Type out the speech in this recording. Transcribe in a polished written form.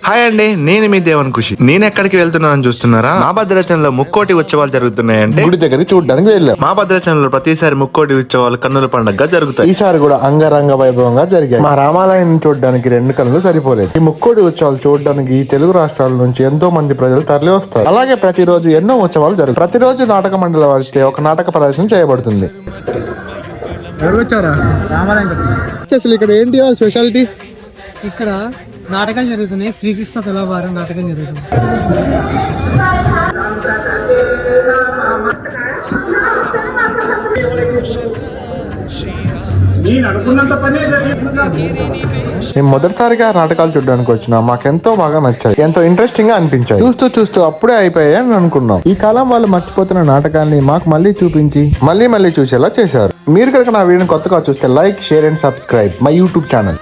Hi అండి, నేను మీ దేవన్ ఖుషి. నేను ఎక్కడికి వెళ్తున్నానని చూస్తున్నారా? మా భద్రాచలంలో ముక్కోటి ఉత్సవాలు జరుగుతున్నాయంటే గుడి దగ్గరికి చూడడానికి వెళ్ళాం. మా భద్రాచలంలో ప్రతిసారి ముక్కోటి ఉత్సవాలు కన్నుల పండుగ జరుగుతాయి. ఈసారి కూడా అంగరంగ వైభవంగా జరిగాయి. మా రామాలయం చూడడానికి 2 కళ్ళు సరిపోలేదు. ఈ ముక్కోటి ఉత్సవాలు చూడడానికి తెలుగు రాష్ట్రాల నుంచి ఎంతో మంది ప్రజలు తరలి వస్తారు. అలాగే ప్రతిరోజు ఎన్నో ఉత్సవాలు జరుగుతాయి. ప్రతిరోజు నాటక మండలి వారితో ఒక నాటక ప్రదర్శన చేయబడుతుంది. అసలు ఇక్కడ ఏంటి వాళ్ళ స్పెషాలిటీ? ఇక్కడ నాటకాలు జరుగుతున్నాయి. శ్రీకృష్ణ తులాభారం నాటకం జరుగుతుంది. మేము మొదటిసారిగా నాటకాలు చూడడానికి వచ్చినా మాకెంతో బాగా నచ్చాయి. ఎంతో ఇంట్రెస్టింగ్ గా అనిపించాయి. చూస్తూ చూస్తూ అప్పుడే అయిపోయాయి అని అనుకున్నాం. ఈ కాలం వాళ్ళు మర్చిపోతున్న నాటకాన్ని మాకు మళ్ళీ చూపించి మళ్ళీ చూసేలా చేశారు. మీరు కనుక నా వీడియోని కొత్తగా చూస్తే like, share and subscribe my YouTube channel.